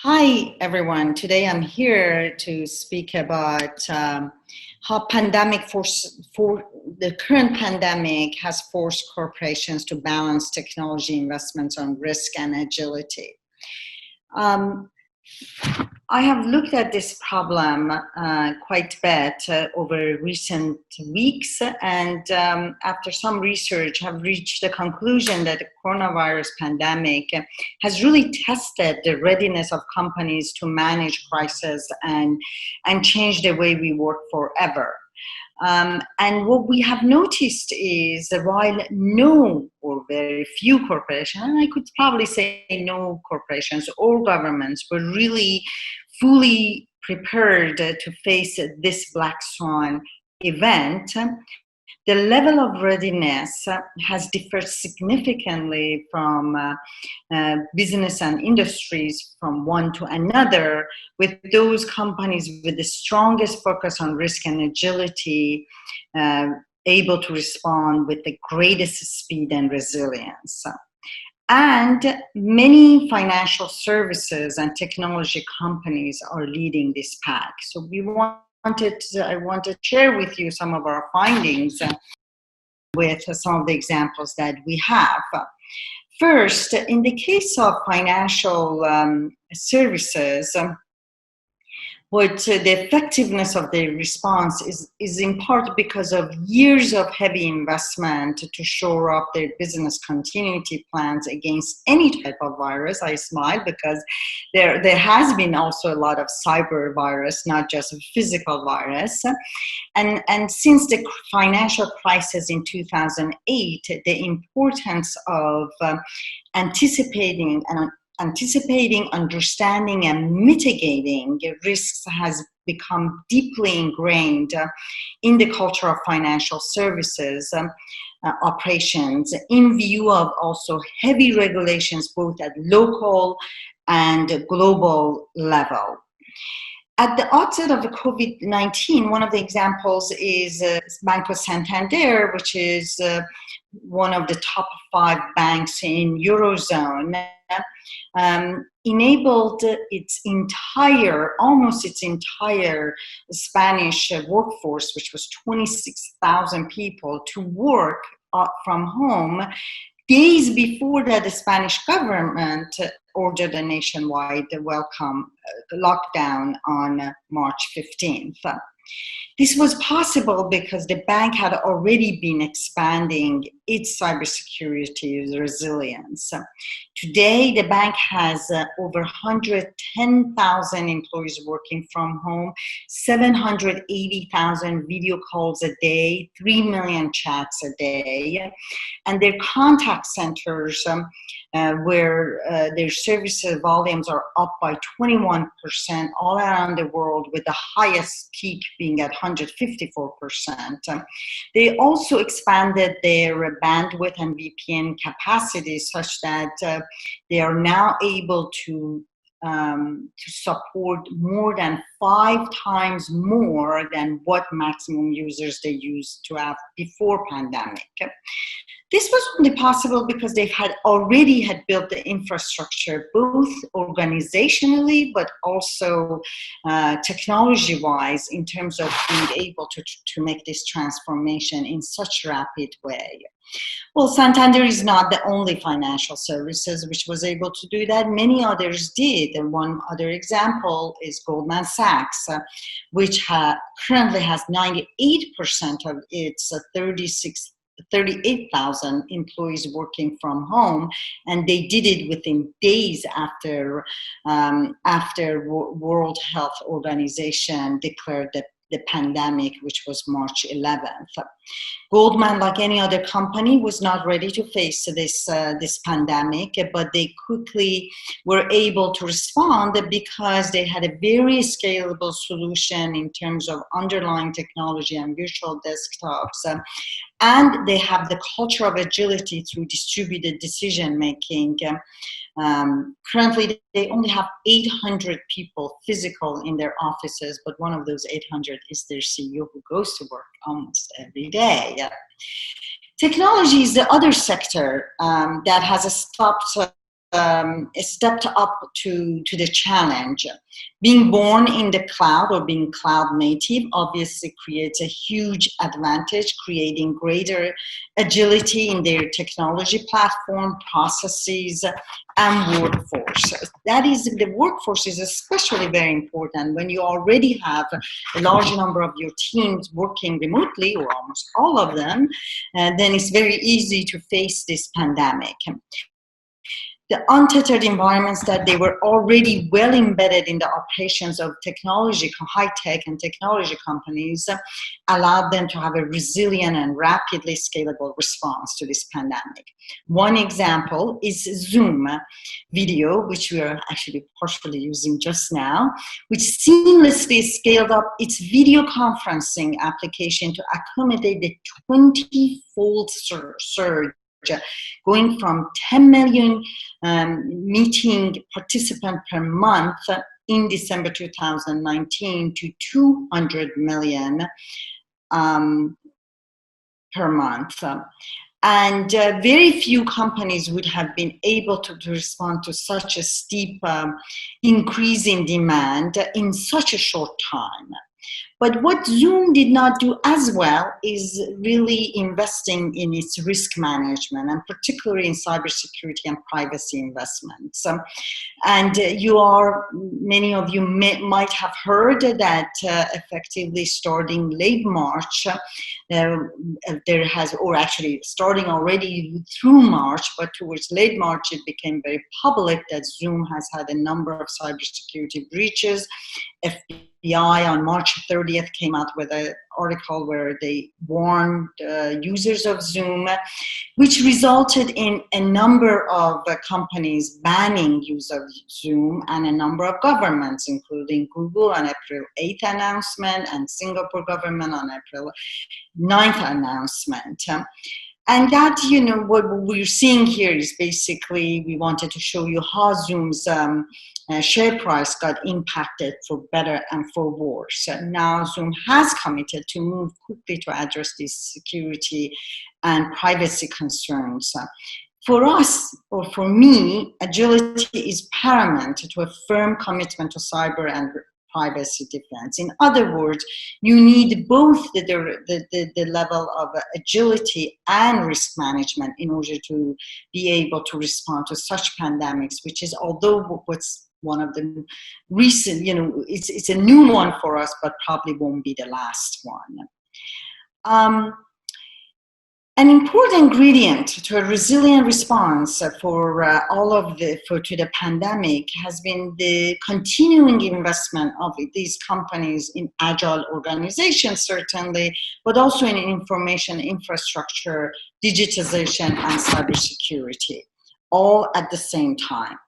Hi, everyone. Today I'm here to speak about how the current pandemic has forced corporations to balance technology investments on risk and agility. Um, I have looked at this problem quite a bit over recent weeks, and after some research, have reached the conclusion that the coronavirus pandemic has really tested the readiness of companies to manage crisis and change the way we work forever. And what we have noticed is that while no or very few corporations, and I could probably say no corporations or governments were really fully prepared to face this black swan event, the level of readiness has differed significantly from business and industries from one to another, with those companies with the strongest focus on risk and agility able to respond with the greatest speed and resilience. And many financial services and technology companies are leading this pack. So I want to share with you some of our findings with some of the examples that we have. First, in the case of financial services, the effectiveness of the response is in part because of years of heavy investment to shore up their business continuity plans against any type of virus. I smile because there has been also a lot of cyber virus, not just a physical virus. And since the financial crisis in 2008, the importance of anticipating, understanding, and mitigating risks has become deeply ingrained in the culture of financial services operations, in view of also heavy regulations both at local and global level. At the outset of the COVID-19, one of the examples is Banco Santander, which is one of the top 5 banks in Eurozone, enabled almost its entire Spanish workforce, which was 26,000 people, to work from home days before that the Spanish government ordered a nationwide welcome lockdown on March 15th. This was possible because the bank had already been expanding its cybersecurity resilience. Today, the bank has over 110,000 employees working from home, 780,000 video calls a day, 3 million chats a day, and their contact centers where their service volumes are up by 21% all around the world, with the highest peak being at 154%. They also expanded their bandwidth and VPN capacity such that they are now able to support more than 5 times more than what maximum users they used to have before pandemic. This was only possible because they already had built the infrastructure, both organizationally, but also technology-wise, in terms of being able to make this transformation in such a rapid way. Well, Santander is not the only financial services which was able to do that. Many others did. And one other example is Goldman Sachs, which currently has 98% of its 38,000 employees working from home, and they did it within days after World Health Organization declared the pandemic, which was March 11th. Goldman, like any other company, was not ready to face this pandemic, but they quickly were able to respond because they had a very scalable solution in terms of underlying technology and virtual desktops. And they have the culture of agility through distributed decision making. Currently, they only have 800 people physical in their offices, but one of those 800 is their CEO, who goes to work almost every day. Technology is the other sector that has stopped stepped up to the challenge. Being born in the cloud or being cloud native obviously creates a huge advantage, creating greater agility in their technology platform, processes, and workforce. The workforce is especially very important when you already have a large number of your teams working remotely, or almost all of them, then it's very easy to face this pandemic. The untethered environments that they were already well embedded in the operations of technology, high-tech and technology companies, allowed them to have a resilient and rapidly scalable response to this pandemic. One example is Zoom video, which we are actually partially using just now, which seamlessly scaled up its video conferencing application to accommodate the 20-fold surge, going from 10 million meeting participants per month in December 2019 to 200 million per month. And very few companies would have been able to respond to such a steep increase in demand in such a short time. But what Zoom did not do as well is really investing in its risk management, and particularly in cybersecurity and privacy investments. Many of you might have heard that effectively starting late March, starting already through March, but towards late March, it became very public that Zoom has had a number of cybersecurity breaches. FBI on March 30th came out with an article where they warned users of Zoom, which resulted in a number of companies banning use of Zoom, and a number of governments, including Google on April 8th announcement and Singapore government on April 9th announcement. And that, what we're seeing here is basically, we wanted to show you how Zoom's share price got impacted for better and for worse. Now Zoom has committed to move quickly to address these security and privacy concerns. For us, or for me, agility is paramount to a firm commitment to cyber and privacy defense. In other words, you need both the level of agility and risk management in order to be able to respond to such pandemics, which is, although what's one of the recent, it's a new one for us, but probably won't be the last one. An important ingredient to a resilient response to the pandemic has been the continuing investment of these companies in agile organizations, certainly, but also in information infrastructure, digitization, and cybersecurity, all at the same time.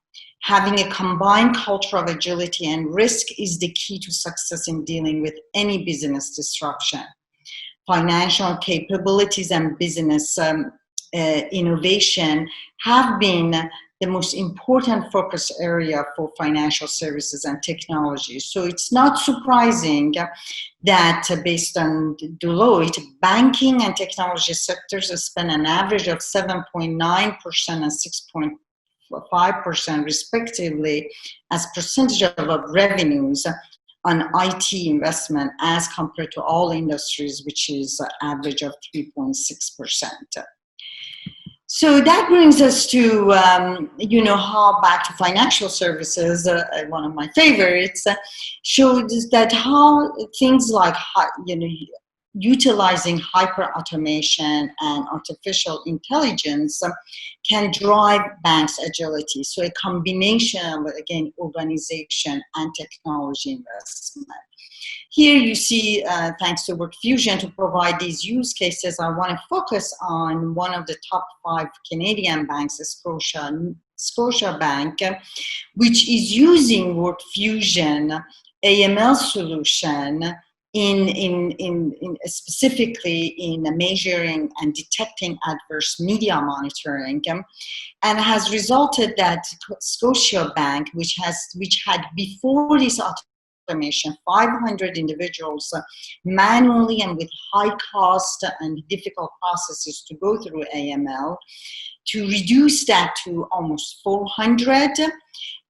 Having a combined culture of agility and risk is the key to success in dealing with any business disruption. Financial capabilities and business innovation have been the most important focus area for financial services and technology. So it's not surprising that based on Deloitte, banking and technology sectors spend an average of 7.9% and 6.5% respectively as percentage of revenues on IT investment as compared to all industries, which is an average of 3.6%. So that brings us to, how back to financial services, one of my favorites, shows that how things like, utilizing hyper-automation and artificial intelligence can drive banks' agility. So a combination of, again, organization and technology investment. Here you see, thanks to WorkFusion, to provide these use cases, I want to focus on one of the top 5 Canadian banks, Scotiabank, which is using WorkFusion AML solution specifically in measuring and detecting adverse media monitoring, and has resulted that Scotiabank, which had before this automation 500 individuals manually and with high cost and difficult processes to go through AML, to reduce that to almost 400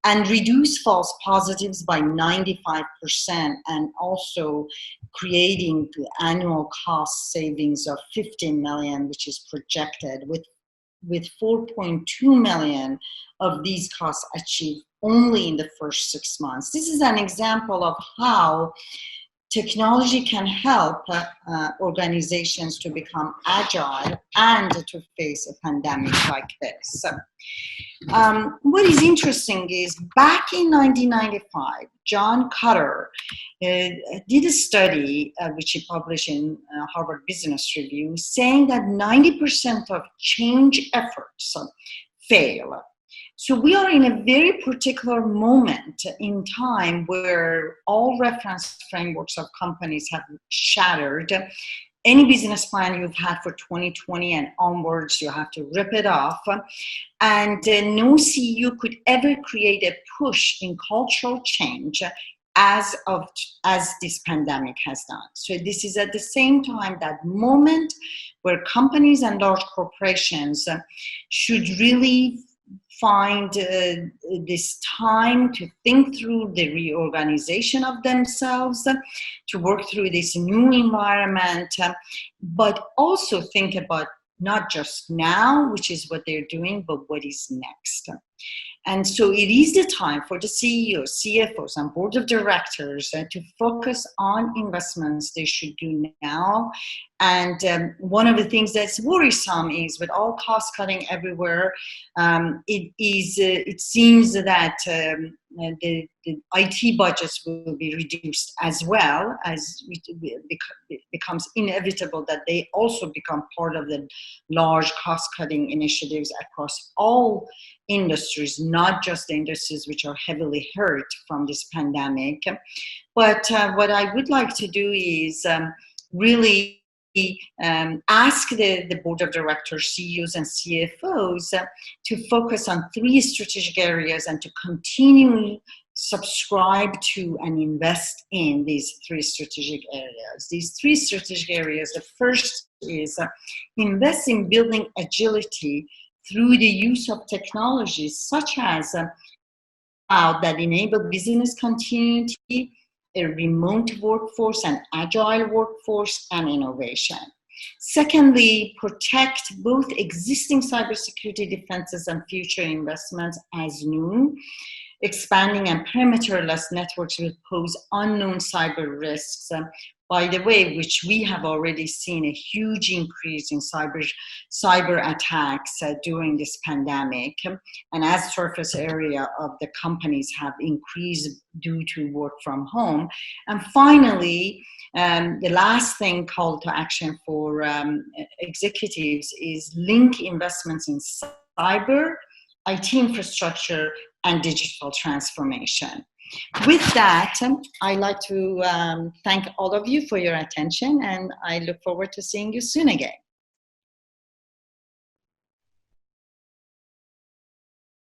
and reduce false positives by 95%, and also creating the annual cost savings of 15 million, which is projected, with 4.2 million of these costs achieved only in the first 6 months. This is an example of how technology can help organizations to become agile and to face a pandemic like this. What is interesting is back in 1995, John Cutter did a study which he published in Harvard Business Review, saying that 90% of change efforts fail. So we are in a very particular moment in time where all reference frameworks of companies have shattered. Any business plan you've had for 2020 and onwards, you have to rip it off. And no CEO could ever create a push in cultural change as this pandemic has done. So this is at the same time that moment where companies and large corporations should really find this time to think through the reorganization of themselves, to work through this new environment, but also think about not just now, which is what they're doing, but what is next. And so it is the time for the CEOs, CFOs, and board of directors to focus on investments they should do now. And one of the things that's worrisome is with all cost cutting everywhere, it seems that the IT budgets will be reduced as well, as it becomes inevitable that they also become part of the large cost cutting initiatives across all industries, not just the industries which are heavily hurt from this pandemic. But what I would like to do is really ask the board of directors, CEOs and CFOs to focus on 3 strategic areas and to continue subscribe to and invest in these 3 strategic areas. These 3 strategic areas, the first is invest in building agility through the use of technologies such as cloud that enable business continuity, a remote workforce, an agile workforce, and innovation. Secondly, protect both existing cybersecurity defenses and future investments as new. Expanding and perimeterless networks will pose unknown cyber risks, by the way, which we have already seen a huge increase in cyber attacks during this pandemic, and as surface area of the companies have increased due to work from home. And finally, the last thing, call to action for executives, is link investments in cyber, IT infrastructure, and digital transformation. With that, I'd like to thank all of you for your attention, and I look forward to seeing you soon again.